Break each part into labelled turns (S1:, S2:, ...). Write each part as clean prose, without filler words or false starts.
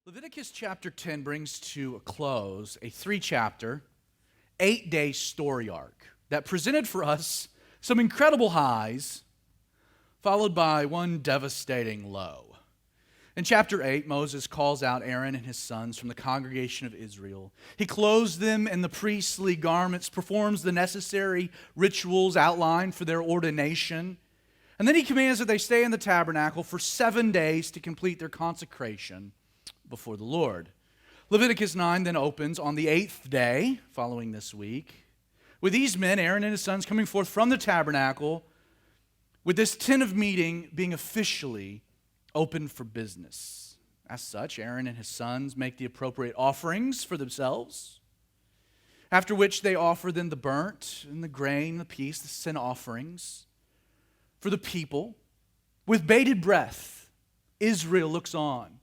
S1: Leviticus chapter 10 brings to a close a 3-chapter, 8-day story arc that presented for us some incredible highs, followed by one devastating low. In chapter 8, Moses calls out Aaron and his sons from the congregation of Israel. He clothes them in the priestly garments, performs the necessary rituals outlined for their ordination, and then he commands that they stay in the tabernacle for 7 days to complete their consecration before the Lord. Leviticus 9 then opens on the 8th day following this week, with these men, Aaron and his sons, coming forth from the tabernacle, with this tent of meeting being officially open for business. As such, Aaron and his sons make the appropriate offerings for themselves, after which they offer then the burnt and the grain, the peace, the sin offerings for the people. With bated breath, Israel looks on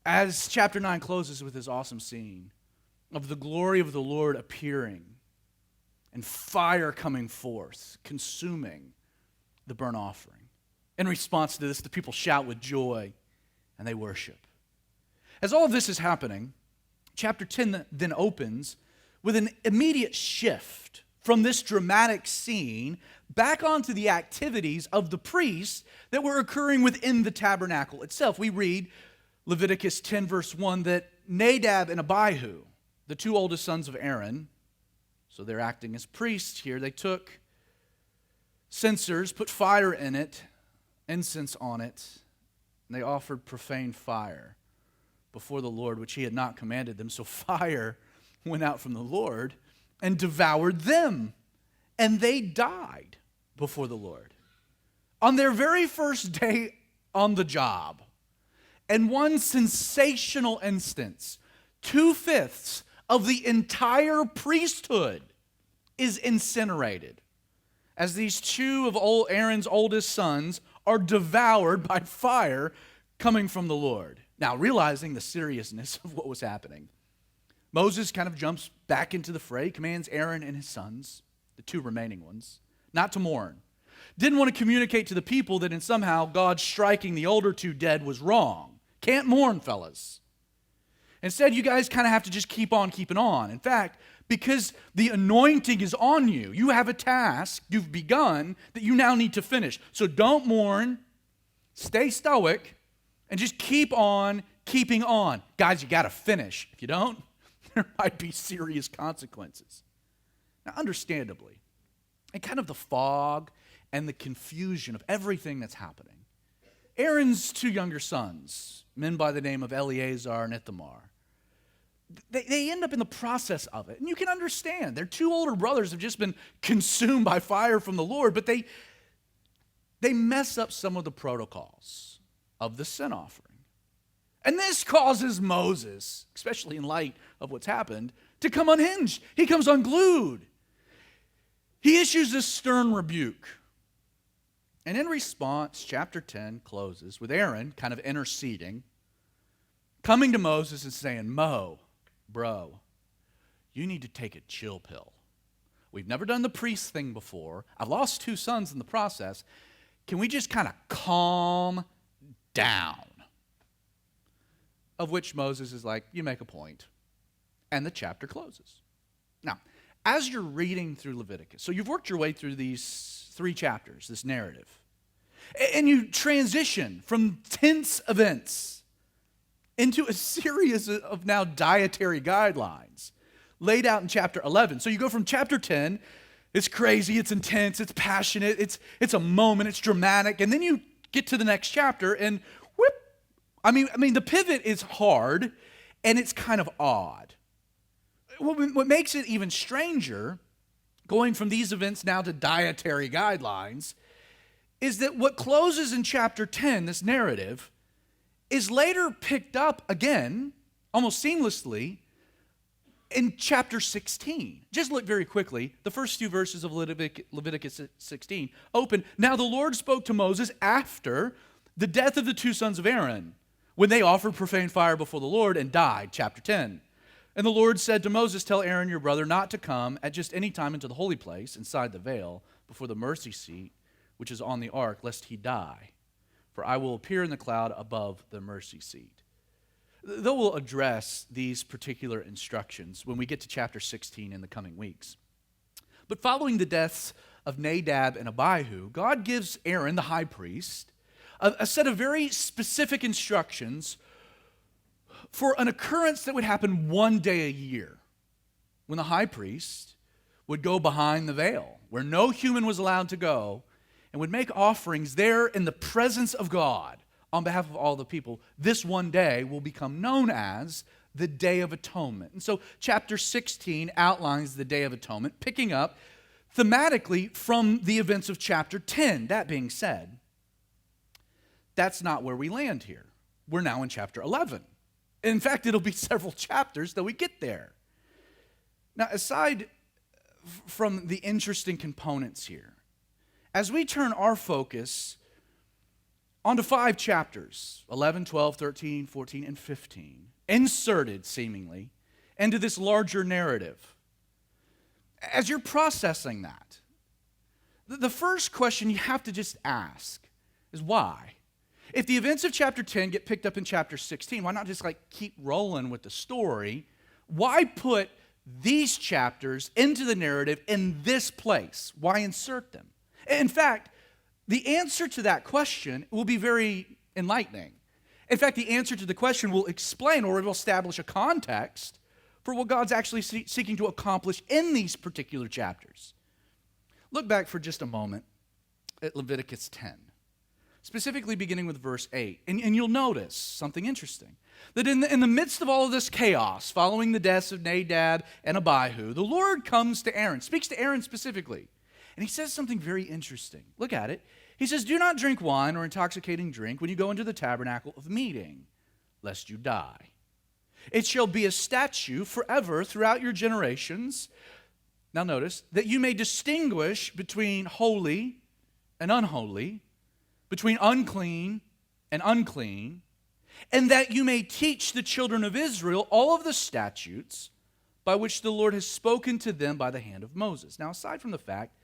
S1: as chapter 9 closes with this awesome scene of the glory of the Lord appearing and fire coming forth, consuming the burnt offering. In response to this, the people shout with joy and they worship. As all of this is happening, chapter 10 then opens with an immediate shift from this dramatic scene back onto the activities of the priests that were occurring within the tabernacle itself. We read Leviticus 10 verse 1 that Nadab and Abihu, the two oldest sons of Aaron, so they're acting as priests here, they took censers, put fire in it, incense on it, and they offered profane fire before the Lord, which he had not commanded them. So fire went out from the Lord and devoured them, and they died before the Lord on their very first day on the job. And one sensational instance, 2/5 of the entire priesthood is incinerated as these two of Aaron's oldest sons are devoured by fire coming from the Lord. Now, realizing the seriousness of what was happening, Moses kind of jumps back into the fray, commands Aaron and his sons, the two remaining ones, not to mourn. Didn't want to communicate to the people that in somehow God striking the older two dead was wrong. Can't mourn, fellas. Instead, you guys kind of have to just keep on keeping on. In fact, because the anointing is on you, you have a task you've begun that you now need to finish. So don't mourn, stay stoic, and just keep on keeping on. Guys, you got to finish. If you don't, there might be serious consequences. Now, understandably, in kind of the fog and the confusion of everything that's happening, Aaron's two younger sons, men by the name of Eleazar and Ithamar, they end up in the process of it. And you can understand, their two older brothers have just been consumed by fire from the Lord, but they mess up some of the protocols of the sin offering. And this causes Moses, especially in light of what's happened, to come unhinged. He comes unglued. He issues this stern rebuke. And in response, chapter 10 closes with Aaron kind of interceding, coming to Moses and saying, Mo, bro, you need to take a chill pill. We've never done the priest thing before. I've lost 2 sons in the process. Can we just kind of calm down? Of which Moses is like, you make a point. And the chapter closes. Now, as you're reading through Leviticus, so you've worked your way through these 3 chapters, this narrative, and you transition from tense events into a series of now dietary guidelines laid out in chapter 11. So you go from chapter 10, it's crazy, it's intense, it's passionate, it's a moment, it's dramatic, and then you get to the next chapter and whoop, I mean the pivot is hard and it's kind of odd. What makes it even stranger, going from these events now to dietary guidelines, is that what closes in chapter 10, this narrative, is later picked up again, almost seamlessly, in chapter 16. Just look very quickly. The first 2 verses of Leviticus 16 open. Now the Lord spoke to Moses after the death of the 2 sons of Aaron, when they offered profane fire before the Lord and died, chapter 10. And the Lord said to Moses, tell Aaron your brother not to come at just any time into the holy place inside the veil before the mercy seat, which is on the ark, lest he die. For I will appear in the cloud above the mercy seat. Though we'll address these particular instructions when we get to chapter 16 in the coming weeks. But following the deaths of Nadab and Abihu, God gives Aaron, the high priest, a set of very specific instructions for an occurrence that would happen one day a year, when the high priest would go behind the veil, where no human was allowed to go, and would make offerings there in the presence of God on behalf of all the people. This one day will become known as the Day of Atonement. And so chapter 16 outlines the Day of Atonement, picking up thematically from the events of chapter 10. That being said, that's not where we land here. We're now in chapter 11. In fact, it'll be several chapters till we get there. Now, aside from the interesting components here, as we turn our focus onto 5 chapters, 11, 12, 13, 14, and 15, inserted seemingly into this larger narrative, as you're processing that, the first question you have to just ask is why? If the events of chapter 10 get picked up in chapter 16, why not just keep rolling with the story? Why put these chapters into the narrative in this place? Why insert them? In fact, the answer to that question will be very enlightening. In fact, the answer to the question will explain, or it will establish a context for what God's actually seeking to accomplish in these particular chapters. Look back for just a moment at Leviticus 10. Specifically beginning with verse 8. And you'll notice something interesting. That in the midst of all of this chaos, following the deaths of Nadab and Abihu, the Lord comes to Aaron, speaks to Aaron specifically. And he says something very interesting. Look at it. He says, "Do not drink wine or intoxicating drink when you go into the tabernacle of meeting, lest you die. It shall be a statute forever throughout your generations." Now notice, "that you may distinguish between holy and unholy, between unclean and unclean, and that you may teach the children of Israel all of the statutes by which the Lord has spoken to them by the hand of Moses." Now, aside from the fact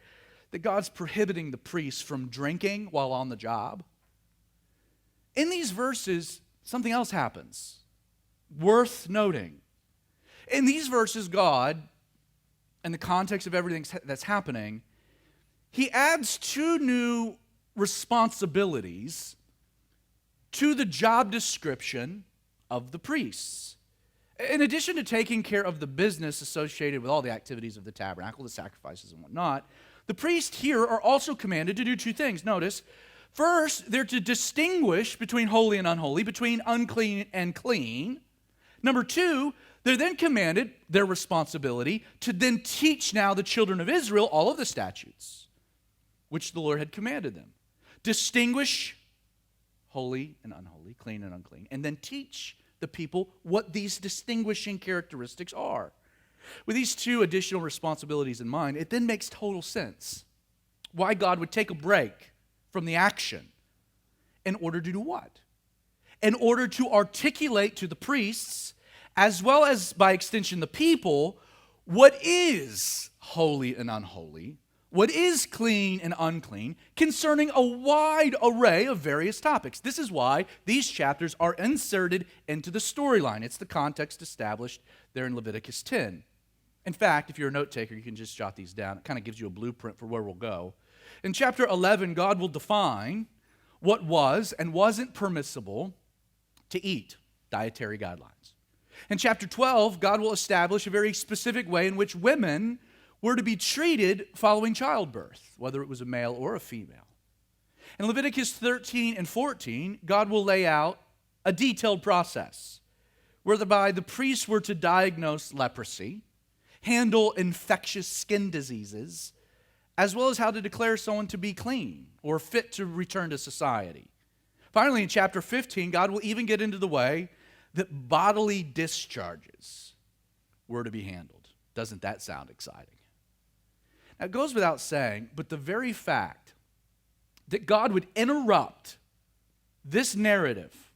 S1: that God's prohibiting the priests from drinking while on the job, in these verses, something else happens worth noting. In these verses, God, in the context of everything that's happening, he adds 2 new responsibilities to the job description of the priests. In addition to taking care of the business associated with all the activities of the tabernacle, the sacrifices and whatnot, the priests here are also commanded to do 2 things. Notice, first, they're to distinguish between holy and unholy, between unclean and clean. Number 2, they're then commanded, their responsibility, to then teach now the children of Israel all of the statutes which the Lord had commanded them. Distinguish holy and unholy, clean and unclean, and then teach the people what these distinguishing characteristics are. With these 2 additional responsibilities in mind, it then makes total sense why God would take a break from the action in order to do what? In order to articulate to the priests, as well as by extension the people, what is holy and unholy, what is clean and unclean, concerning a wide array of various topics. This is why these chapters are inserted into the storyline. It's the context established there in Leviticus 10. In fact, if you're a note taker, you can just jot these down. It kind of gives you a blueprint for where we'll go. In chapter 11, God will define what was and wasn't permissible to eat, dietary guidelines. In chapter 12, God will establish a very specific way in which women were to be treated following childbirth, whether it was a male or a female. In Leviticus 13 and 14, God will lay out a detailed process whereby the priests were to diagnose leprosy, handle infectious skin diseases, as well as how to declare someone to be clean or fit to return to society. Finally, in chapter 15, God will even get into the way that bodily discharges were to be handled. Doesn't that sound exciting? Now, it goes without saying, but the very fact that God would interrupt this narrative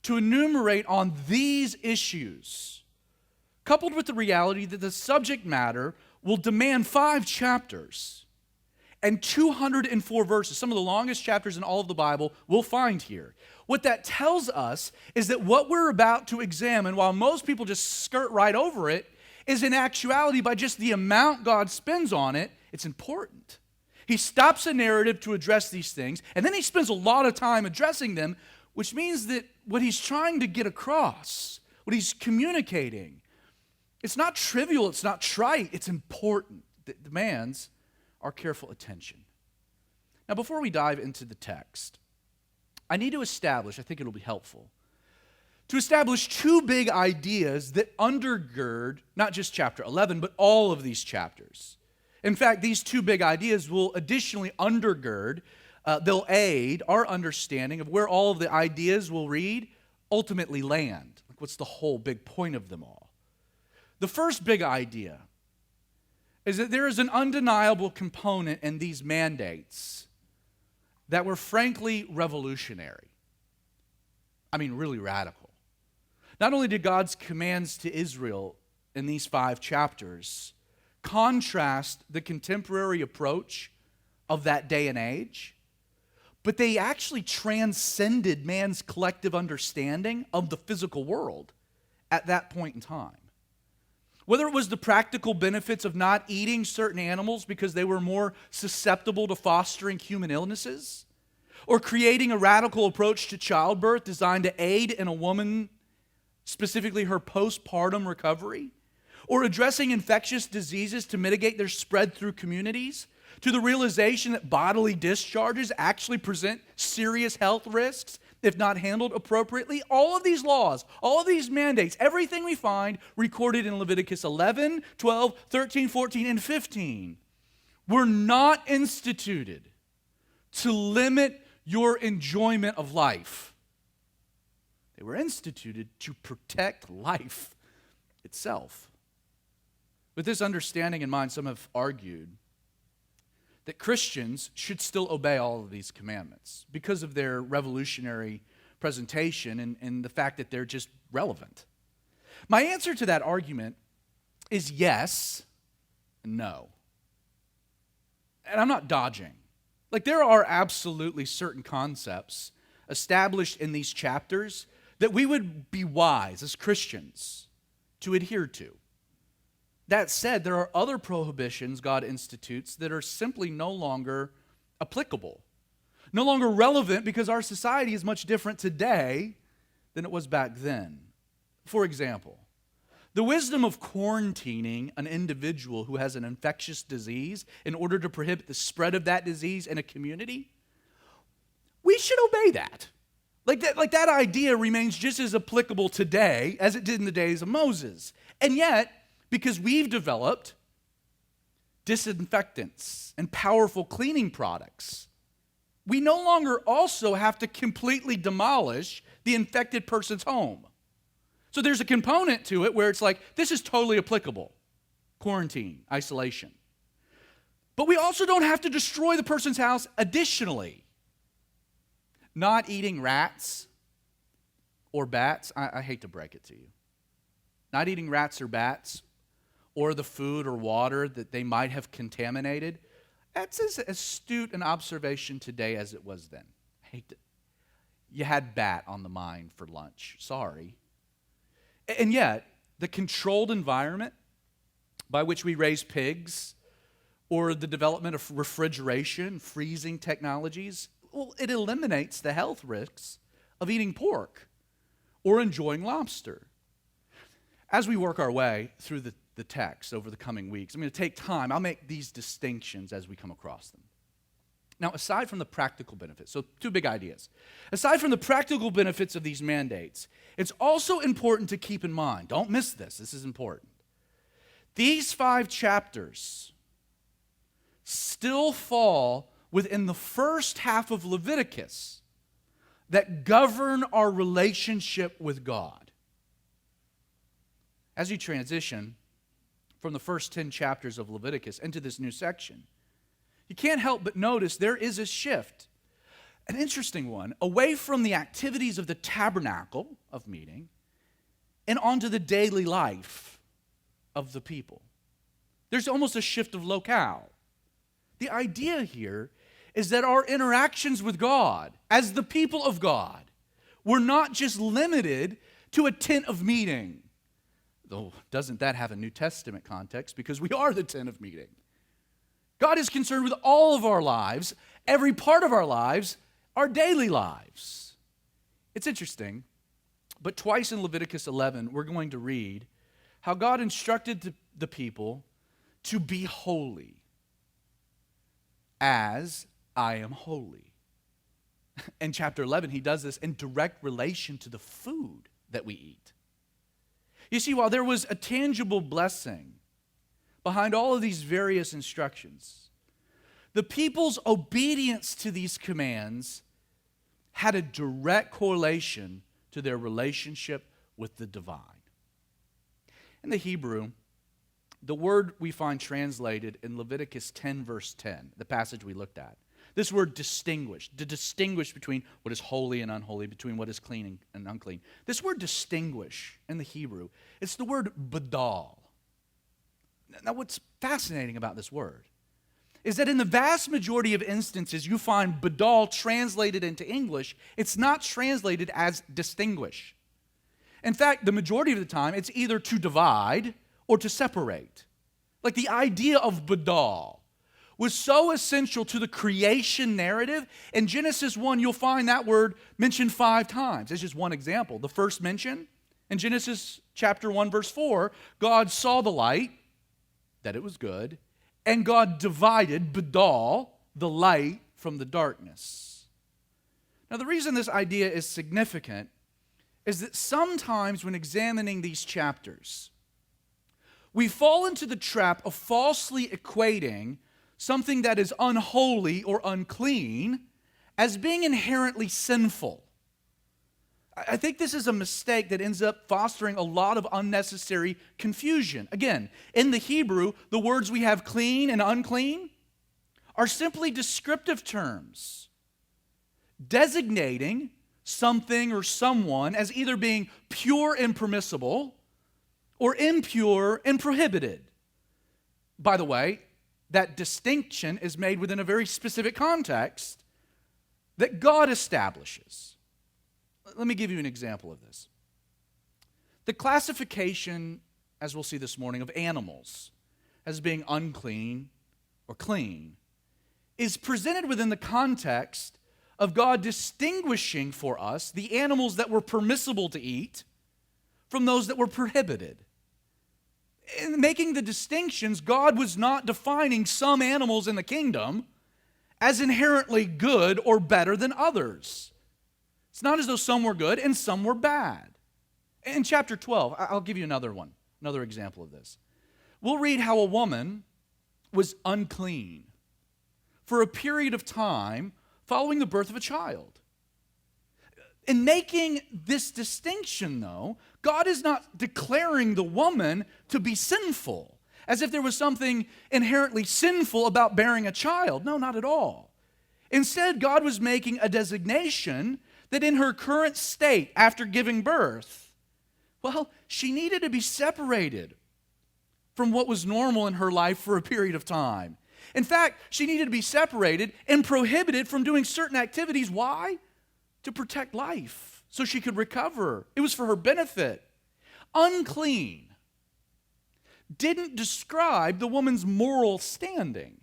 S1: to enumerate on these issues, coupled with the reality that the subject matter will demand 5 chapters, and 204 verses, some of the longest chapters in all of the Bible, we'll find here. What that tells us is that what we're about to examine, while most people just skirt right over it, is in actuality, by just the amount God spends on it, it's important. He stops a narrative to address these things, and then he spends a lot of time addressing them, which means that what he's trying to get across, what he's communicating, it's not trivial, it's not trite, it's important. It demands our careful attention. Now, before we dive into the text, I need to establish, I think it'll be helpful, to establish two big ideas that undergird not just chapter 11, but all of these chapters. In fact, these two big ideas will additionally undergird, they'll aid our understanding of where all of the ideas we'll read ultimately land. Like, what's the whole big point of them all? The first big idea is that there is an undeniable component in these mandates that were frankly revolutionary. I mean, really radical. Not only did God's commands to Israel in these 5 chapters contrast the contemporary approach of that day and age, but they actually transcended man's collective understanding of the physical world at that point in time. Whether it was the practical benefits of not eating certain animals because they were more susceptible to fostering human illnesses, or creating a radical approach to childbirth designed to aid in a woman, specifically her postpartum recovery, or addressing infectious diseases to mitigate their spread through communities, to the realization that bodily discharges actually present serious health risks if not handled appropriately. All of these laws, all of these mandates, everything we find recorded in Leviticus 11, 12, 13, 14, and 15 were not instituted to limit your enjoyment of life. They were instituted to protect life itself. With this understanding in mind, some have argued that Christians should still obey all of these commandments because of their revolutionary presentation and the fact that they're just relevant. My answer to that argument is yes and no. And I'm not dodging. Like, there are absolutely certain concepts established in these chapters that we would be wise as Christians to adhere to. That said, there are other prohibitions God institutes that are simply no longer applicable, no longer relevant, because our society is much different today than it was back then. For example, the wisdom of quarantining an individual who has an infectious disease in order to prohibit the spread of that disease in a community, we should obey that. Like that idea remains just as applicable today as it did in the days of Moses. And yet, because we've developed disinfectants and powerful cleaning products, we no longer also have to completely demolish the infected person's home. So there's a component to it where it's like, this is totally applicable. Quarantine, isolation. But we also don't have to destroy the person's house additionally. Not eating rats or bats, I hate to break it to you. Not eating rats or bats or the food or water that they might have contaminated, that's as astute an observation today as it was then. You had bat on the mind for lunch. Sorry. And yet, the controlled environment by which we raise pigs, or the development of refrigeration, freezing technologies, well, it eliminates the health risks of eating pork or enjoying lobster. As we work our way through the text over the coming weeks, I'm going to take time. I'll make these distinctions as we come across them. Now, aside from the practical benefits, so 2 big ideas. Aside from the practical benefits of these mandates, it's also important to keep in mind, don't miss this, this is important. These 5 chapters still fall within the first half of Leviticus that govern our relationship with God. As you transition from the first 10 chapters of Leviticus into this new section, you can't help but notice there is a shift, an interesting one, away from the activities of the tabernacle of meeting and onto the daily life of the people. There's almost a shift of locale. The idea here is that our interactions with God, as the people of God, were not just limited to a tent of meeting. Though, doesn't that have a New Testament context? Because we are the tent of meeting. God is concerned with all of our lives, every part of our lives, our daily lives. It's interesting, but twice in Leviticus 11, we're going to read how God instructed the people to be holy as I am holy. In chapter 11, he does this in direct relation to the food that we eat. You see, while there was a tangible blessing behind all of these various instructions, the people's obedience to these commands had a direct correlation to their relationship with the divine. In the Hebrew, the word we find translated in Leviticus 10, verse 10, the passage we looked at, this word distinguish, to distinguish between what is holy and unholy, between what is clean and unclean. This word distinguish in the Hebrew, it's the word badal. Now, what's fascinating about this word is that in the vast majority of instances you find badal translated into English, it's not translated as distinguish. In fact, the majority of the time, it's either to divide or to separate. Like the idea of badal was so essential to the creation narrative. In Genesis 1, you'll find that word mentioned 5 times. It's just one example. The first mention, in Genesis chapter 1, verse 4, God saw the light, that it was good, and God divided, badal, the light from the darkness. Now, the reason this idea is significant is that sometimes when examining these chapters, we fall into the trap of falsely equating something that is unholy or unclean as being inherently sinful. I think this is a mistake that ends up fostering a lot of unnecessary confusion. Again, in the Hebrew, the words we have clean and unclean are simply descriptive terms designating something or someone as either being pure and permissible or impure and prohibited. By the way, that distinction is made within a very specific context that God establishes. Let me give you an example of this. The classification, as we'll see this morning, of animals as being unclean or clean is presented within the context of God distinguishing for us the animals that were permissible to eat from those that were prohibited. In making the distinctions, God was not defining some animals in the kingdom as inherently good or better than others. It's not as though some were good and some were bad. In chapter 12, I'll give you another example of this. We'll read how a woman was unclean for a period of time following the birth of a child. In making this distinction, though, God is not declaring the woman to be sinful, as if there was something inherently sinful about bearing a child. No, not at all. Instead, God was making a designation that in her current state after giving birth, well, she needed to be separated from what was normal in her life for a period of time. In fact, she needed to be separated and prohibited from doing certain activities. Why? To protect life, so she could recover. It was for her benefit. Unclean didn't describe the woman's moral standing.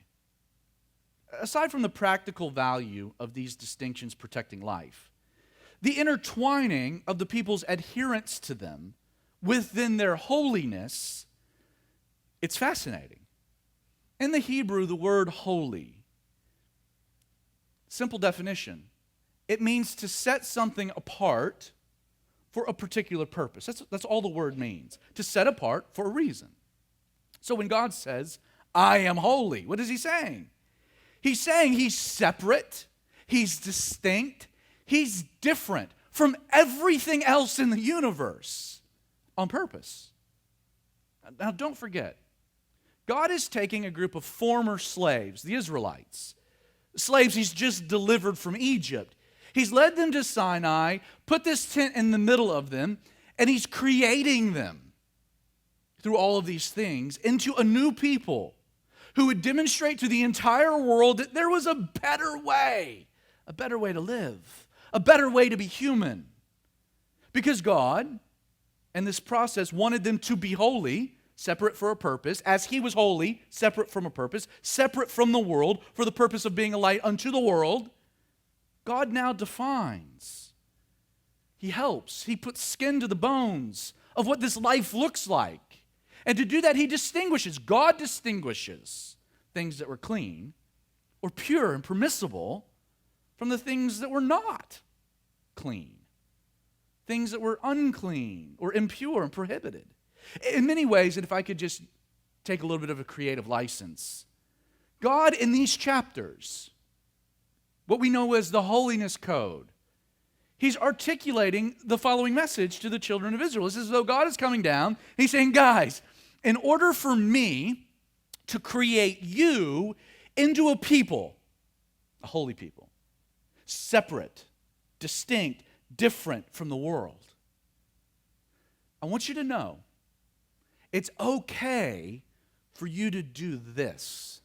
S1: Aside from the practical value of these distinctions protecting life, the intertwining of the people's adherence to them within their holiness, it's fascinating. In the Hebrew, the word holy, simple definition, it means to set something apart for a particular purpose. That's all the word means, to set apart for a reason. So when God says, I am holy, what is he saying? He's saying he's separate, he's distinct, he's different from everything else in the universe on purpose. Now don't forget, God is taking a group of former slaves, the Israelites, slaves he's just delivered from Egypt. He's led them to Sinai, put this tent in the middle of them, and he's creating them through all of these things into a new people who would demonstrate to the entire world that there was a better way to live, a better way to be human. Because God, in this process, wanted them to be holy, separate for a purpose, as he was holy, separate from a purpose, separate from the world, for the purpose of being a light unto the world. God now defines. He helps. He puts skin to the bones of what this life looks like. And to do that, he distinguishes. God distinguishes things that were clean or pure and permissible from the things that were not clean, things that were unclean or impure and prohibited. In many ways, and if I could just take a little bit of a creative license, God in these chapters, what we know as the holiness code, he's articulating the following message to the children of Israel. It's as though God is coming down. He's saying, guys, in order for me to create you into a people, a holy people, separate, distinct, different from the world, I want you to know it's okay for you to do this,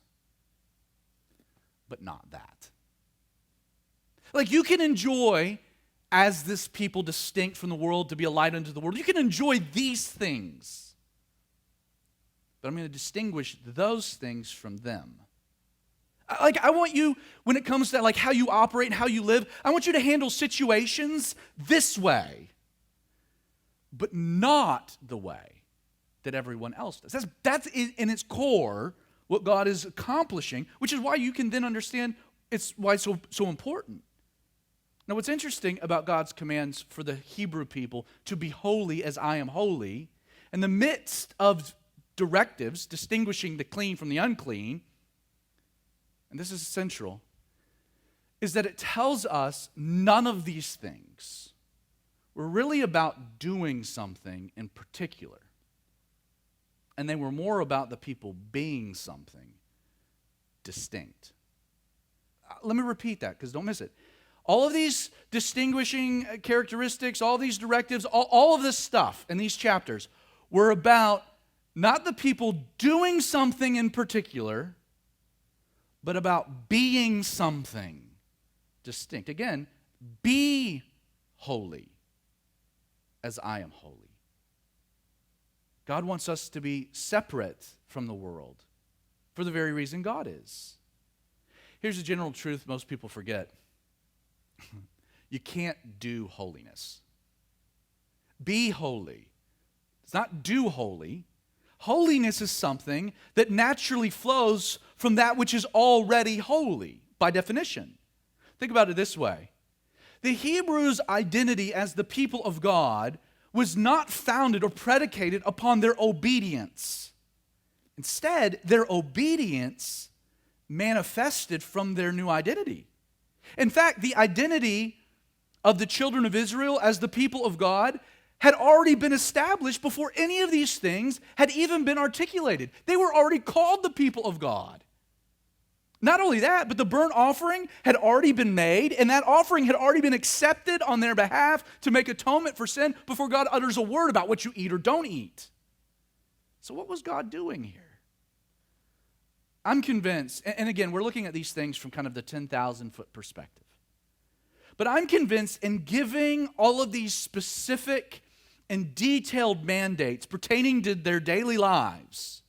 S1: but not that. Like you can enjoy, as this people distinct from the world, to be a light unto the world, you can enjoy these things. But I'm going to distinguish those things from them. I want you, when it comes to how you operate and how you live, I want you to handle situations this way, but not the way that everyone else does. That's in its core what God is accomplishing, which is why you can then understand why it's so important. Now, what's interesting about God's commands for the Hebrew people to be holy as I am holy, in the midst of directives distinguishing the clean from the unclean, and this is central, is that it tells us none of these things were really about doing something in particular. And they were more about the people being something distinct. Let me repeat that, because don't miss it. All of these distinguishing characteristics, all these directives, all of this stuff in these chapters were about not the people doing something in particular, but about being something distinct. Again, be holy as I am holy. God wants us to be separate from the world for the very reason God is. Here's a general truth most people forget. You can't do holiness. Be holy. It's not do holy. Holiness is something that naturally flows from that which is already holy, by definition. Think about it this way. The Hebrews' identity as the people of God was not founded or predicated upon their obedience. Instead, their obedience manifested from their new identity. In fact, the identity of the children of Israel as the people of God had already been established before any of these things had even been articulated. They were already called the people of God. Not only that, but the burnt offering had already been made, and that offering had already been accepted on their behalf to make atonement for sin before God utters a word about what you eat or don't eat. So what was God doing here? I'm convinced, and again, we're looking at these things from kind of the 10,000-foot perspective. But I'm convinced in giving all of these specific and detailed mandates pertaining to their daily lives,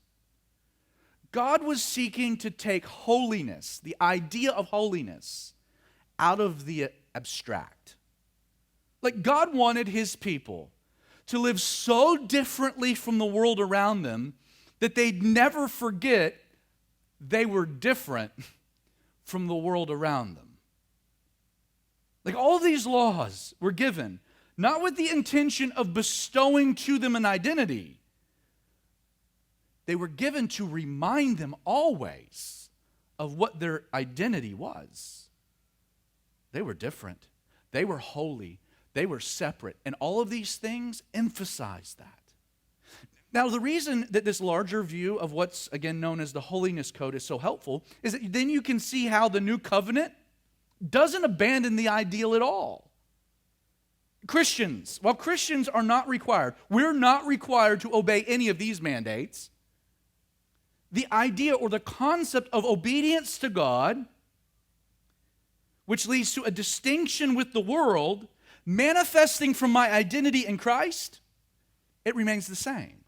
S1: God was seeking to take holiness, the idea of holiness, out of the abstract. Like God wanted his people to live so differently from the world around them that they'd never forget they were different from the world around them. Like all these laws were given, not with the intention of bestowing to them an identity. They were given to remind them always of what their identity was. They were different. They were holy. They were separate. And all of these things emphasize that. Now, the reason that this larger view of what's, again, known as the holiness code is so helpful is that then you can see how the new covenant doesn't abandon the ideal at all. Christians, while Christians are not required, we're not required to obey any of these mandates. the idea or the concept of obedience to God, which leads to a distinction with the world, manifesting from my identity in Christ, it remains the same.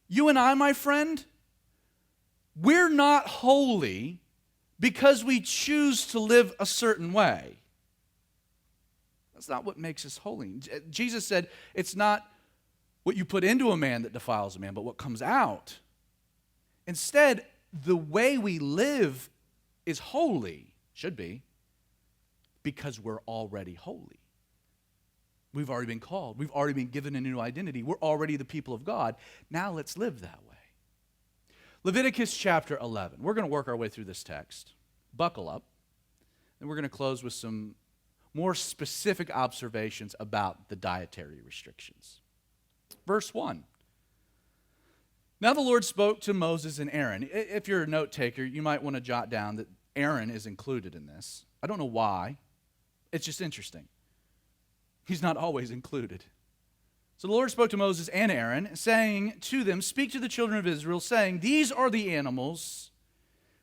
S1: You and I, my friend, we're not holy because we choose to live a certain way. That's not what makes us holy. Jesus said it's not what you put into a man that defiles a man, but what comes out. Instead, the way we live is holy, should be, because we're already holy. We've already been called. We've already been given a new identity. We're already the people of God. Now let's live that way. Leviticus chapter 11. We're going to work our way through this text. Buckle up. And we're going to close with some more specific observations about the dietary restrictions. Verse 1. Now the Lord spoke to Moses and Aaron. If you're a note taker, you might want to jot down that Aaron is included in this. I don't know why. It's just interesting. He's not always included. So the Lord spoke to Moses and Aaron, saying to them, speak to the children of Israel, saying, these are the animals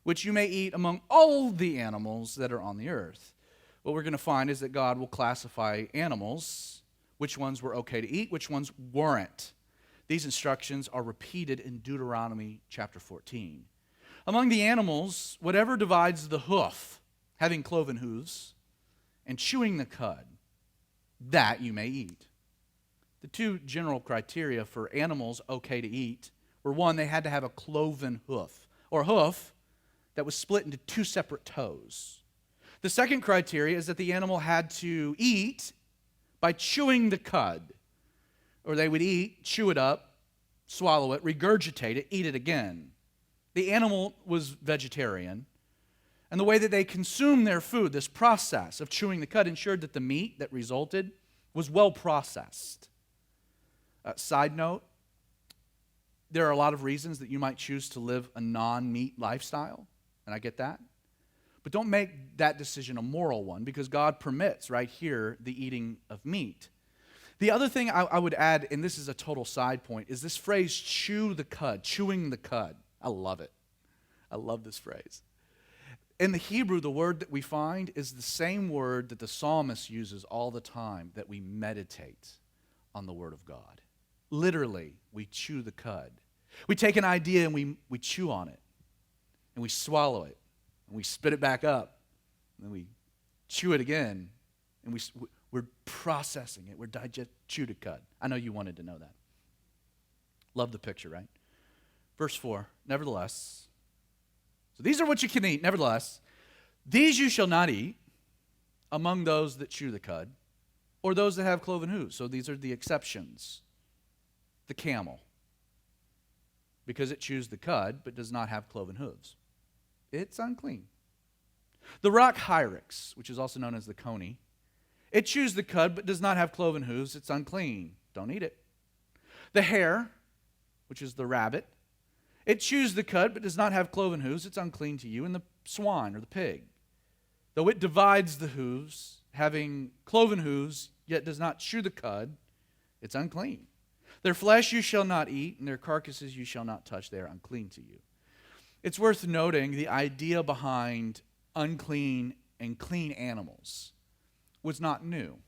S1: which you may eat among all the animals that are on the earth. What we're going to find is that God will classify animals, which ones were okay to eat, which ones weren't. These instructions are repeated in Deuteronomy chapter 14. Among the animals, whatever divides the hoof, having cloven hooves, and chewing the cud, that you may eat. The two general criteria for animals okay to eat were, one, they had to have a cloven hoof, or hoof that was split into two separate toes. The second criteria is that the animal had to eat by chewing the cud, or they would eat, chew it up, swallow it, regurgitate it, eat it again. The animal was vegetarian, and the way that they consumed their food, this process of chewing the cud, ensured that the meat that resulted was well processed. Side note, there are a lot of reasons that you might choose to live a non-meat lifestyle, and I get that. But don't make that decision a moral one, because God permits right here the eating of meat. The other thing I would add, and this is a total side point, is this phrase, chew the cud, chewing the cud. I love it. I love this phrase. In the Hebrew, the word that we find is the same word that the psalmist uses all the time, that we meditate on the word of God. Literally, we chew the cud. We take an idea and we chew on it, and we swallow it, and we spit it back up, and then we chew it again, and we're processing it. We're chew to cud. I know you wanted to know that. Love the picture, right? Verse 4, nevertheless, so these are what you can eat, nevertheless, these you shall not eat among those that chew the cud, or those that have cloven hooves. So these are the exceptions. The camel, because it chews the cud, but does not have cloven hooves. It's unclean. The rock hyrax, which is also known as the coney, it chews the cud, but does not have cloven hooves. It's unclean. Don't eat it. The hare, which is the rabbit, it chews the cud, but does not have cloven hooves. It's unclean to you. And the swan, or the pig, though it divides the hooves, having cloven hooves, yet does not chew the cud, it's unclean. Their flesh you shall not eat, and their carcasses you shall not touch. They are unclean to you. It's worth noting the idea behind unclean and clean animals was not new.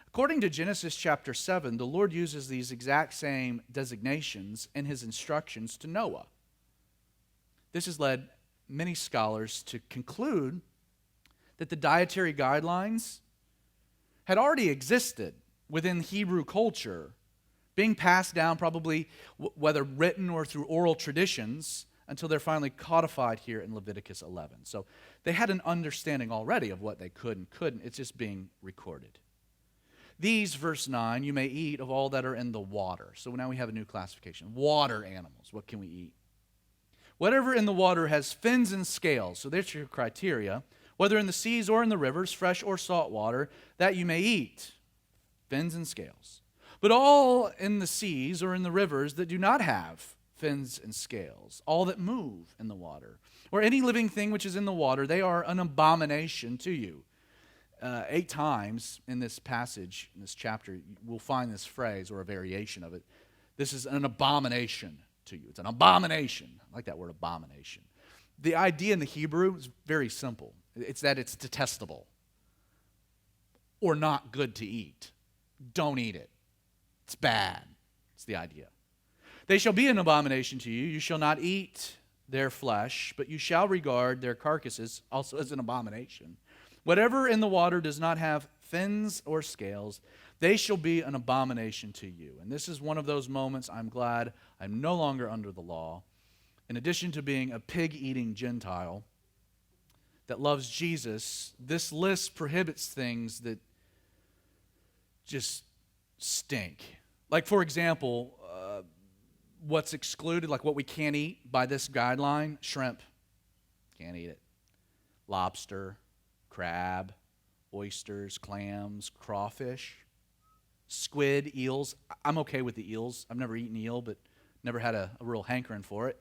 S1: According to Genesis chapter 7, the Lord uses these exact same designations in his instructions to Noah. This has led many scholars to conclude that the dietary guidelines had already existed within Hebrew culture, being passed down probably whether written or through oral traditions until they're finally codified here in Leviticus 11. So they had an understanding already of what they could and couldn't. It's just being recorded. These, verse 9, you may eat of all that are in the water. So now we have a new classification. Water animals. What can we eat? Whatever in the water has fins and scales. So there's your criteria. Whether in the seas or in the rivers, fresh or salt water, that you may eat. Fins and scales. But all in the seas or in the rivers that do not have fins and scales, all that move in the water, or any living thing which is in the water, they are an abomination to you. 8 times in this passage, in this chapter, we'll find this phrase or a variation of it. This is an abomination to you. It's an abomination. I like that word, abomination. The idea in the Hebrew is very simple. It's that it's detestable or not good to eat. Don't eat it. It's bad. It's the idea. They shall be an abomination to you. You shall not eat their flesh, but you shall regard their carcasses also as an abomination. Whatever in the water does not have fins or scales, they shall be an abomination to you. And this is one of those moments I'm glad I'm no longer under the law. In addition to being a pig-eating Gentile that loves Jesus, this list prohibits things that just stink. Like, for example, what's excluded, like what we can't eat by this guideline: shrimp, can't eat it. Lobster, crab, oysters, clams, crawfish, squid, eels. I'm okay with the eels. I've never eaten eel, but never had a real hankering for it.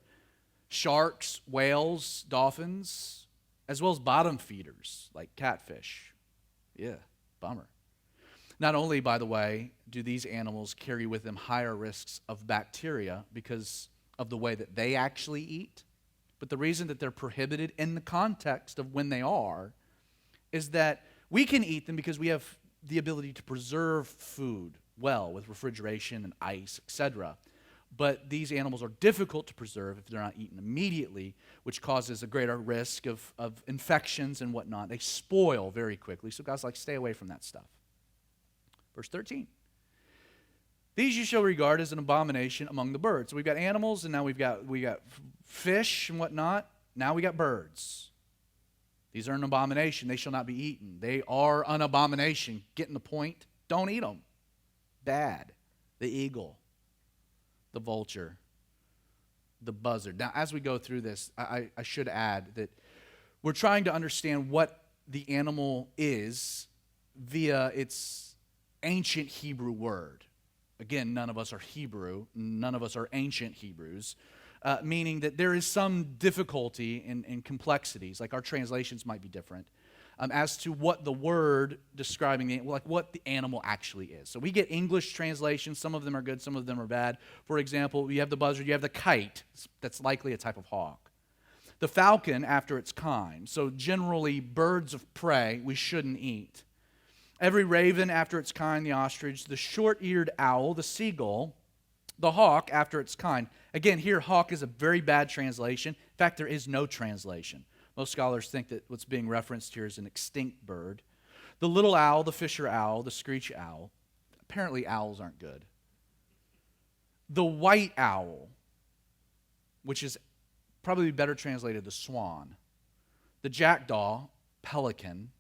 S1: Sharks, whales, dolphins, as well as bottom feeders like catfish. Yeah, bummer. Not only, by the way, do these animals carry with them higher risks of bacteria because of the way that they actually eat, but the reason that they're prohibited in the context of when they are is that we can eat them because we have the ability to preserve food well with refrigeration and ice, etc. But these animals are difficult to preserve if they're not eaten immediately, which causes a greater risk of infections and whatnot. They spoil very quickly, so God's like, stay away from that stuff. Verse 13. These you shall regard as an abomination among the birds. So we've got animals, and now we got fish and whatnot. Now we got birds. These are an abomination. They shall not be eaten. They are an abomination. Getting the point? Don't eat them. Bad. The eagle, the vulture, the buzzard. Now, as we go through this, I should add that we're trying to understand what the animal is via its ancient Hebrew word. Again, none of us are Hebrew. None of us are ancient Hebrews, meaning that there is some difficulty in complexities, like our translations might be different, as to what the word describing, like what the animal actually is. So we get English translations. Some of them are good, some of them are bad. For example, you have the buzzard, you have the kite. That's likely a type of hawk. The falcon after its kind. So generally, birds of prey we shouldn't eat. Every raven after its kind, the ostrich, the short-eared owl, the seagull, the hawk after its kind. Again, here, hawk is a very bad translation. In fact, there is no translation. Most scholars think that what's being referenced here is an extinct bird. The little owl, the fisher owl, the screech owl. Apparently, owls aren't good. The white owl, which is probably better translated the swan. The jackdaw, pelican.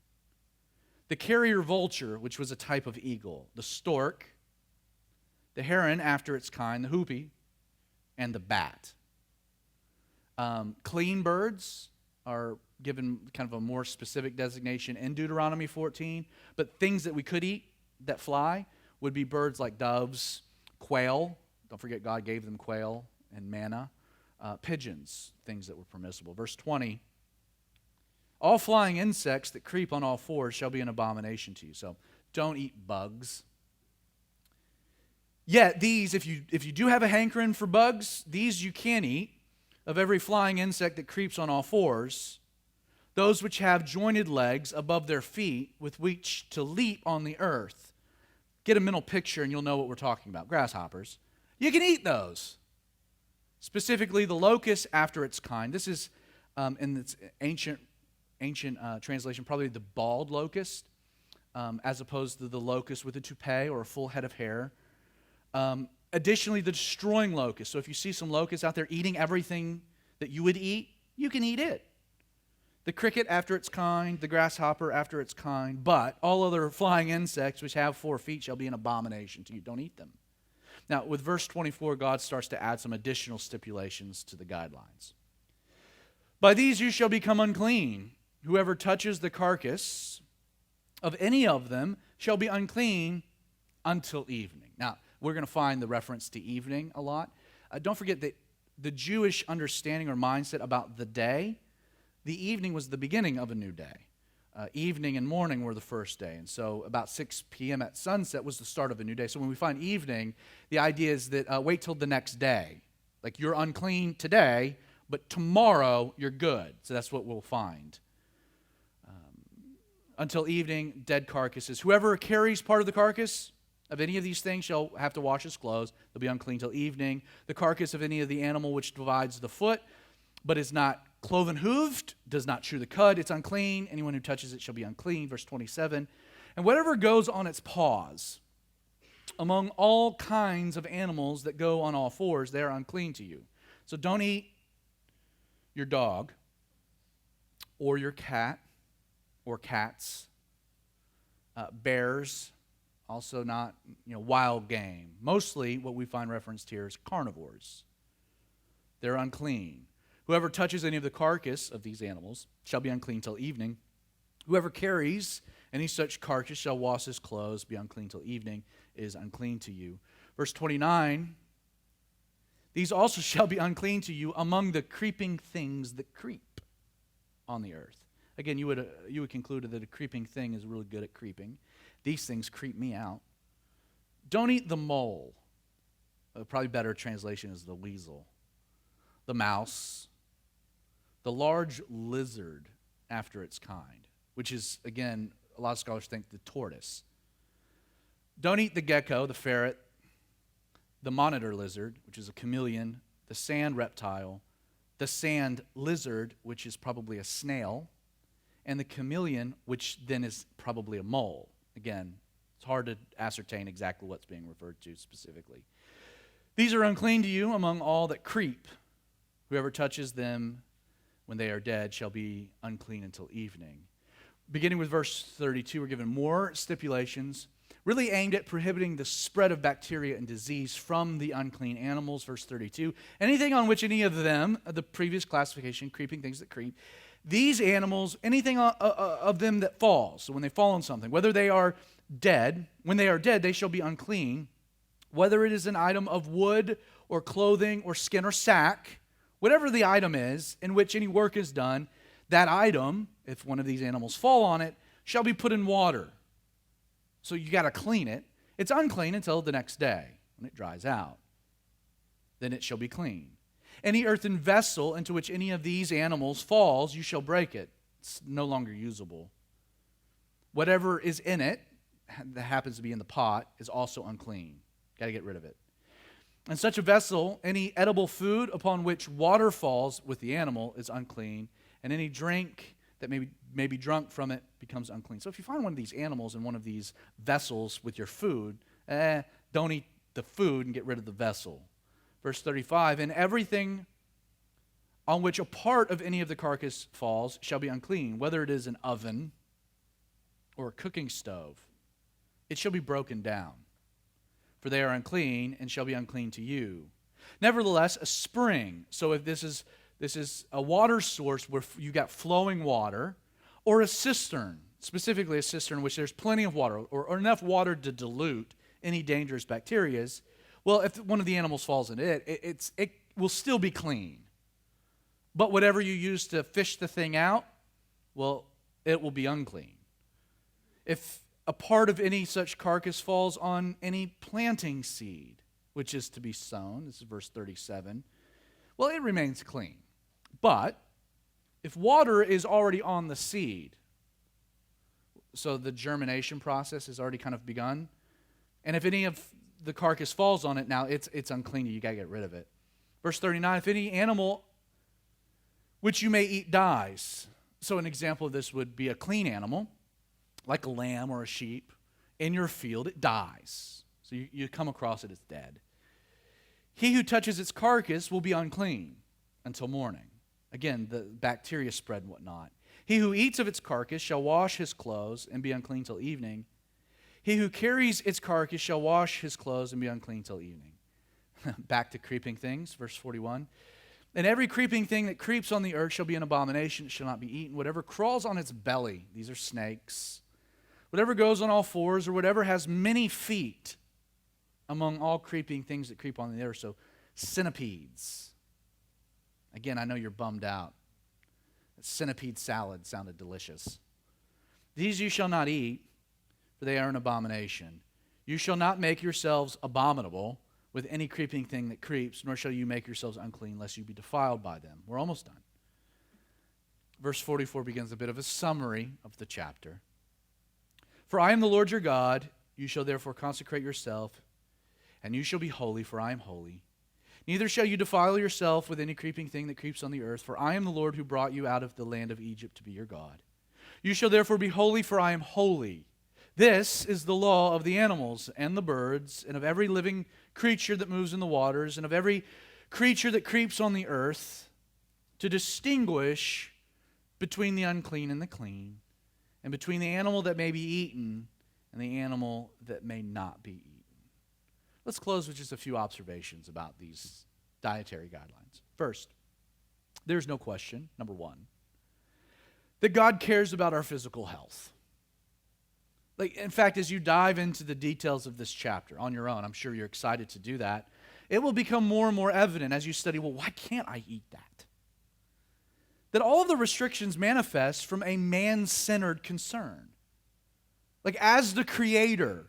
S1: The carrier vulture, which was a type of eagle, the stork, the heron after its kind, the hoopie, and the bat. Clean birds are given kind of a more specific designation in Deuteronomy 14, but things that we could eat that fly would be birds like doves, quail. Don't forget God gave them quail and manna. Pigeons, things that were permissible. Verse 20. All flying insects that creep on all fours shall be an abomination to you. So don't eat bugs. Yet these, if you do have a hankering for bugs, these you can eat. Of every flying insect that creeps on all fours, those which have jointed legs above their feet with which to leap on the earth. Get a mental picture and you'll know what we're talking about. Grasshoppers. You can eat those. Specifically the locust after its kind. This is in its ancient translation, probably the bald locust, as opposed to the locust with a toupee or a full head of hair. Additionally, the destroying locust. So if you see some locusts out there eating everything that you would eat, you can eat it. The cricket after its kind, the grasshopper after its kind, but all other flying insects which have 4 feet shall be an abomination to you. Don't eat them. Now, with verse 24, God starts to add some additional stipulations to the guidelines. By these you shall become unclean. Whoever touches the carcass of any of them shall be unclean until evening. Now, we're going to find the reference to evening a lot. Don't forget that the Jewish understanding or mindset about the day, the evening was the beginning of a new day. Evening and morning were the first day. And so about 6 p.m. at sunset was the start of a new day. So when we find evening, the idea is that wait till the next day. Like you're unclean today, but tomorrow you're good. So that's what we'll find. Until evening, dead carcasses. Whoever carries part of the carcass of any of these things shall have to wash his clothes. They'll be unclean till evening. The carcass of any of the animal which divides the foot, but is not cloven hooved, does not chew the cud, it's unclean. Anyone who touches it shall be unclean. Verse 27. And whatever goes on its paws, among all kinds of animals that go on all fours, they are unclean to you. So don't eat your dog or your cat or cats, bears, also not wild game. Mostly what we find referenced here is carnivores. They're unclean. Whoever touches any of the carcass of these animals shall be unclean till evening. Whoever carries any such carcass shall wash his clothes, be unclean till evening, is unclean to you. Verse 29, these also shall be unclean to you among the creeping things that creep on the earth. Again, you would conclude that a creeping thing is really good at creeping. These things creep me out. Don't eat the mole. Probably better translation is the weasel. The mouse. The large lizard after its kind, which is, again, a lot of scholars think the tortoise. Don't eat the gecko, the ferret, the monitor lizard, which is a chameleon, the sand reptile, the sand lizard, which is probably a snail, and the chameleon, which then is probably a mole. Again, it's hard to ascertain exactly what's being referred to specifically. These are unclean to you among all that creep. Whoever touches them when they are dead shall be unclean until evening. Beginning with verse 32, we're given more stipulations, really aimed at prohibiting the spread of bacteria and disease from the unclean animals. Verse 32, anything on which any of them, the previous classification, creeping things that creep, these animals, anything of them that falls, so when they fall on something, whether they are dead, when they are dead, they shall be unclean, whether it is an item of wood or clothing or skin or sack, whatever the item is in which any work is done, that item, if one of these animals fall on it, shall be put in water. So you got to clean it. It's unclean until the next day when it dries out. Then it shall be clean. Any earthen vessel into which any of these animals falls, you shall break it. It's no longer usable. Whatever is in it, that happens to be in the pot, is also unclean. Got to get rid of it. In such a vessel, any edible food upon which water falls with the animal is unclean, and any drink that may be drunk from it becomes unclean. So if you find one of these animals in one of these vessels with your food, don't eat the food and get rid of the vessel. Verse 35, and everything on which a part of any of the carcass falls shall be unclean, whether it is an oven or a cooking stove. It shall be broken down, for they are unclean and shall be unclean to you. Nevertheless, a spring, so if this is a water source where you got flowing water, or a cistern, specifically a cistern in which there's plenty of water, or enough water to dilute any dangerous bacteria, well, if one of the animals falls in it, it will still be clean. But whatever you use to fish the thing out, well, it will be unclean. If a part of any such carcass falls on any planting seed, which is to be sown, this is verse 37, well, it remains clean. But if water is already on the seed, so the germination process has already kind of begun, and if any of the carcass falls on it, now it's unclean. You got to get rid of it. Verse 39, if any animal which you may eat dies. So an example of this would be a clean animal, like a lamb or a sheep. In your field, it dies. So you come across it as dead. He who touches its carcass will be unclean until morning. Again, the bacteria spread and whatnot. He who eats of its carcass shall wash his clothes and be unclean till evening. He who carries its carcass shall wash his clothes and be unclean till evening. Back to creeping things, verse 41. And every creeping thing that creeps on the earth shall be an abomination. It shall not be eaten. Whatever crawls on its belly, these are snakes. Whatever goes on all fours, or whatever has many feet among all creeping things that creep on the earth. So centipedes. Again, I know you're bummed out. Centipede salad sounded delicious. These you shall not eat, for they are an abomination. You shall not make yourselves abominable with any creeping thing that creeps, nor shall you make yourselves unclean, lest you be defiled by them. We're almost done. Verse 44 begins a bit of a summary of the chapter. For I am the Lord your God, you shall therefore consecrate yourself, and you shall be holy, for I am holy. Neither shall you defile yourself with any creeping thing that creeps on the earth, for I am the Lord who brought you out of the land of Egypt to be your God. You shall therefore be holy, for I am holy. This is the law of the animals and the birds, and of every living creature that moves in the waters, and of every creature that creeps on the earth, to distinguish between the unclean and the clean, and between the animal that may be eaten and the animal that may not be eaten. Let's close with just a few observations about these dietary guidelines. First, there's no question, number one, that God cares about our physical health. In fact, as you dive into the details of this chapter on your own, I'm sure you're excited to do that, it will become more and more evident as you study, well, why can't I eat that? That all of the restrictions manifest from a man-centered concern. As the Creator,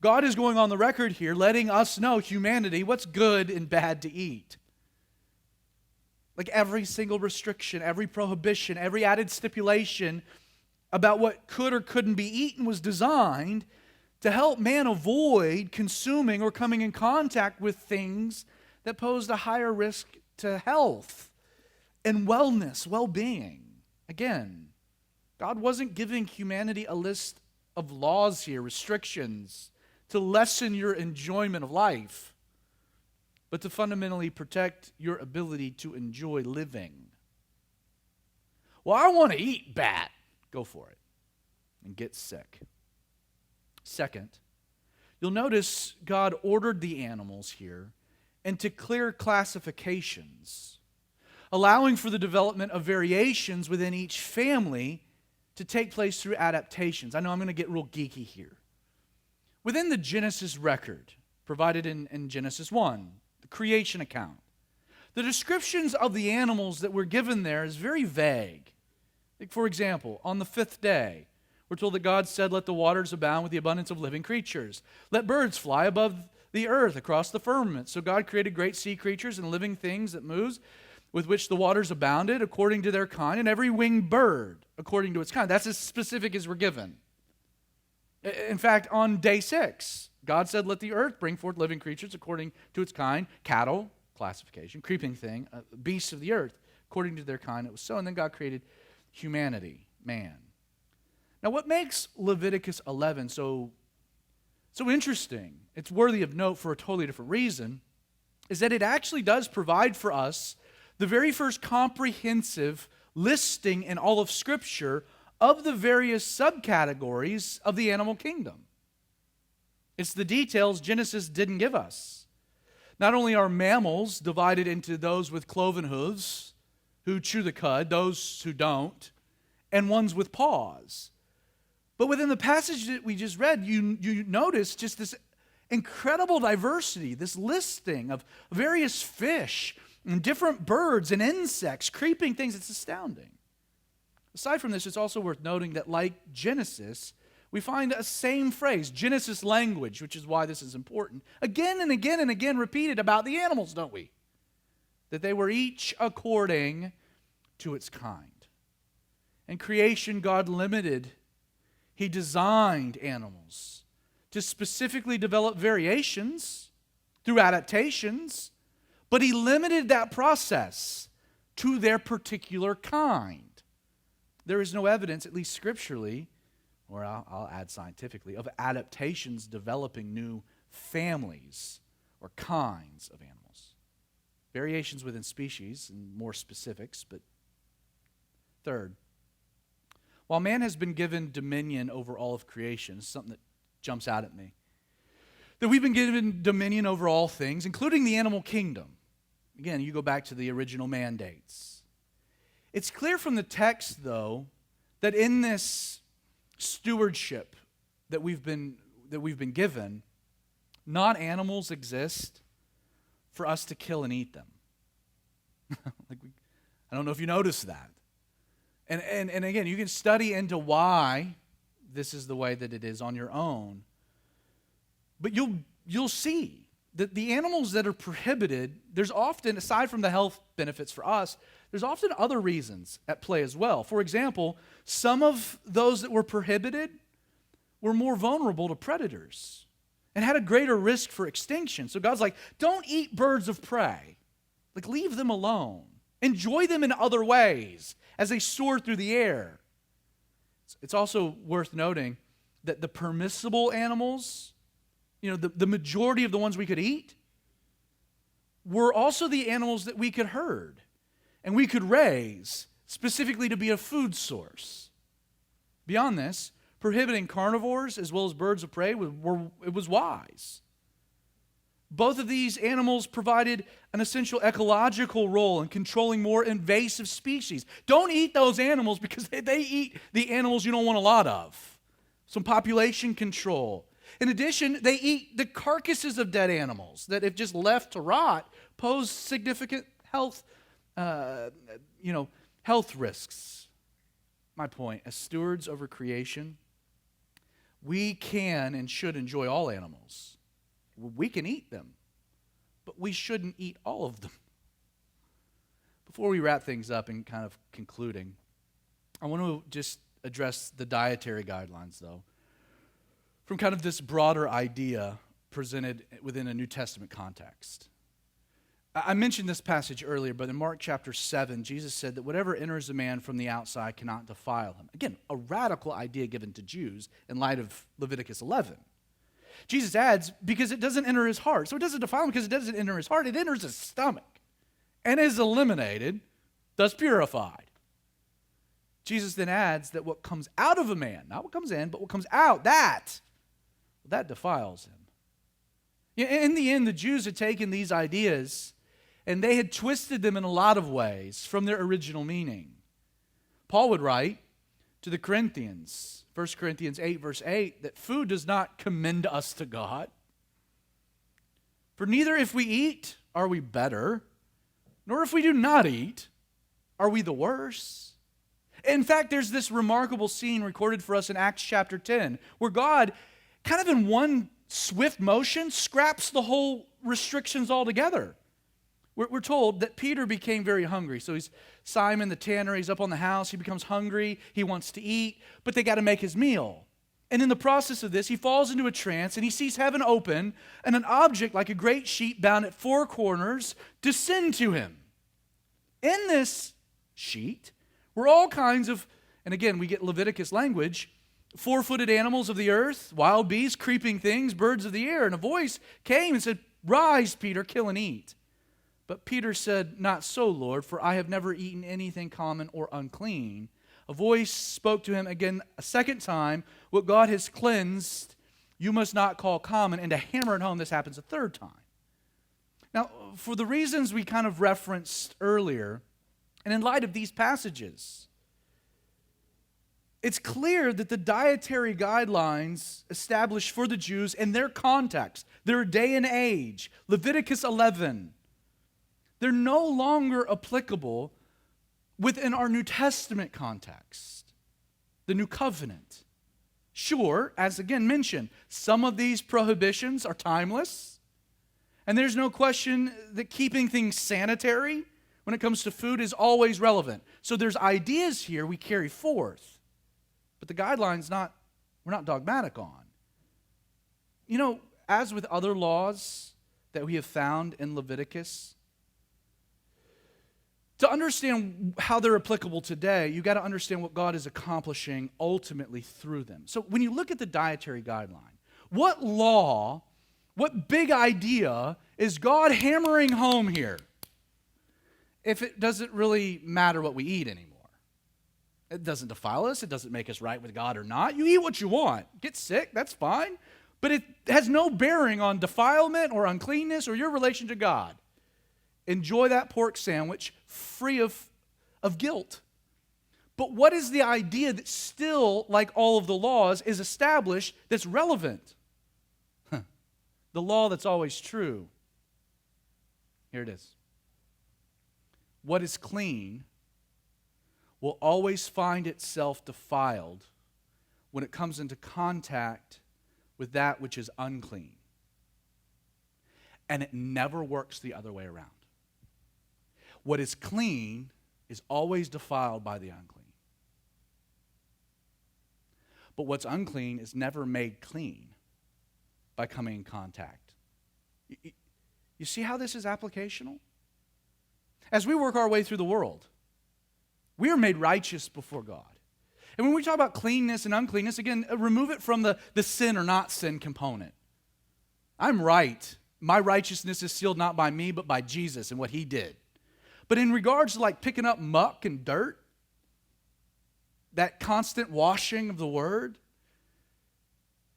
S1: God is going on the record here, letting us know, humanity, what's good and bad to eat. Every single restriction, every prohibition, every added stipulation about what could or couldn't be eaten was designed to help man avoid consuming or coming in contact with things that posed a higher risk to health and wellness, well-being. Again, God wasn't giving humanity a list of laws here, restrictions, to lessen your enjoyment of life, but to fundamentally protect your ability to enjoy living. Well, I want to eat bad. Go for it and get sick. Second, you'll notice God ordered the animals here into clear classifications, allowing for the development of variations within each family to take place through adaptations. I know I'm going to get real geeky here. Within the Genesis record, provided in Genesis 1, the creation account, the descriptions of the animals that were given there is very vague. For example, on the fifth day, we're told that God said, let the waters abound with the abundance of living creatures. Let birds fly above the earth across the firmament. So God created great sea creatures and living things that moves, with which the waters abounded according to their kind, and every winged bird according to its kind. That's as specific as we're given. In fact, on day 6, God said, let the earth bring forth living creatures according to its kind, cattle, classification, creeping thing, beasts of the earth, according to their kind. It was so. And then God created humanity, man. Now, what makes Leviticus 11 so interesting, it's worthy of note for a totally different reason, is that it actually does provide for us the very first comprehensive listing in all of Scripture of the various subcategories of the animal kingdom. It's the details Genesis didn't give us. Not only are mammals divided into those with cloven hooves, who chew the cud, those who don't, and ones with paws. But within the passage that we just read, you notice just this incredible diversity, this listing of various fish and different birds and insects, creeping things. It's astounding. Aside from this, it's also worth noting that like Genesis, we find a same phrase, Genesis language, which is why this is important, again and again and again repeated about the animals, don't we? That they were each according to its kind. In creation, God limited, He designed animals to specifically develop variations through adaptations, but He limited that process to their particular kind. There is no evidence, at least scripturally, or I'll add scientifically, of adaptations developing new families or kinds of animals. Variations within species and more specifics, but third, while man has been given dominion over all of creation, it's something that jumps out at me, that we've been given dominion over all things, including the animal kingdom. Again, you go back to the original mandates. It's clear from the text, though, that in this stewardship that we've been given, non-animals exist for us to kill and eat them. I don't know if you noticed that. And again, you can study into why this is the way that it is on your own. But you'll see the animals that are prohibited, there's often, aside from the health benefits for us, there's often other reasons at play as well. For example, some of those that were prohibited were more vulnerable to predators and had a greater risk for extinction. So God's like, don't eat birds of prey. Like, leave them alone. Enjoy them in other ways as they soar through the air. It's also worth noting that the permissible animals, the majority of the ones we could eat, were also the animals that we could herd and we could raise specifically to be a food source. Beyond this, prohibiting carnivores as well as birds of prey it was wise. Both of these animals provided an essential ecological role in controlling more invasive species. Don't eat those animals because they eat the animals you don't want a lot of. Some population control. In addition, they eat the carcasses of dead animals that, if just left to rot, pose significant health risks. My point, as stewards over creation, we can and should enjoy all animals. We can eat them, but we shouldn't eat all of them. Before we wrap things up and kind of concluding, I want to just address the dietary guidelines, though, from kind of this broader idea presented within a New Testament context. I mentioned this passage earlier, but in Mark chapter 7, Jesus said that whatever enters a man from the outside cannot defile him. Again, a radical idea given to Jews in light of Leviticus 11. Jesus adds, because it doesn't enter his heart. So it doesn't defile him because it doesn't enter his heart. It enters his stomach and is eliminated, thus purified. Jesus then adds that what comes out of a man, not what comes in, but what comes out, that defiles him. In the end, the Jews had taken these ideas and they had twisted them in a lot of ways from their original meaning. Paul would write to the Corinthians, 1 Corinthians 8, verse 8, that food does not commend us to God. For neither if we eat are we better, nor if we do not eat are we the worse. In fact, there's this remarkable scene recorded for us in Acts chapter 10, where God, kind of in one swift motion, scraps the whole restrictions altogether. We're told that Peter became very hungry. So he's Simon the tanner, he's up on the house, he becomes hungry, he wants to eat, but they got to make his meal. And in the process of this, he falls into a trance and he sees heaven open and an object like a great sheet bound at four corners descend to him. In this sheet were all kinds of, and again, we get Leviticus language, four-footed animals of the earth, wild beasts, creeping things, birds of the air. And a voice came and said, "Rise, Peter, kill and eat." But Peter said, "Not so, Lord, for I have never eaten anything common or unclean." A voice spoke to him again a second time, "What God has cleansed, you must not call common." And to hammer it home, this happens a third time. Now, for the reasons we kind of referenced earlier, and in light of these passages, it's clear that the dietary guidelines established for the Jews in their context, their day and age, Leviticus 11, they're no longer applicable within our New Testament context, the New Covenant. Sure, as again mentioned, some of these prohibitions are timeless, and there's no question that keeping things sanitary when it comes to food is always relevant. So there's ideas here we carry forth, but the guidelines we're not dogmatic on. As with other laws that we have found in Leviticus, to understand how they're applicable today, you got to understand what God is accomplishing ultimately through them. So when you look at the dietary guideline, what law, what big idea is God hammering home here if it doesn't really matter what we eat anymore? It doesn't defile us. It doesn't make us right with God or not. You eat what you want. Get sick, that's fine. But it has no bearing on defilement or uncleanness or your relation to God. Enjoy that pork sandwich free of guilt. But what is the idea that still, like all of the laws, is established that's relevant? The law that's always true. Here it is. What is clean will always find itself defiled when it comes into contact with that which is unclean. And it never works the other way around. What is clean is always defiled by the unclean. But what's unclean is never made clean by coming in contact. You see how this is applicational? As we work our way through the world, we are made righteous before God. And when we talk about cleanness and uncleanness, again, remove it from the sin or not sin component. I'm right. My righteousness is sealed not by me, but by Jesus and what he did. But in regards to like picking up muck and dirt, that constant washing of the word,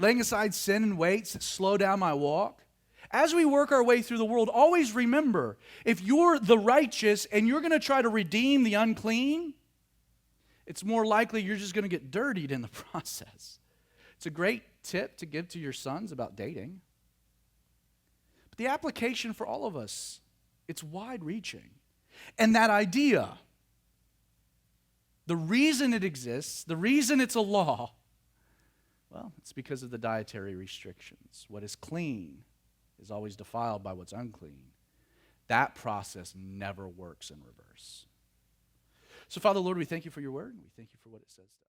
S1: laying aside sin and weights that slow down my walk, as we work our way through the world, always remember, if you're the righteous and you're going to try to redeem the unclean, it's more likely you're just going to get dirtied in the process. It's a great tip to give to your sons about dating. But the application for all of us, it's wide-reaching. And that idea, the reason it exists, the reason it's a law, well, it's because of the dietary restrictions. What is clean is always defiled by what's unclean. That process never works in reverse. So, Father, Lord, we thank you for your word, and we thank you for what it says to us.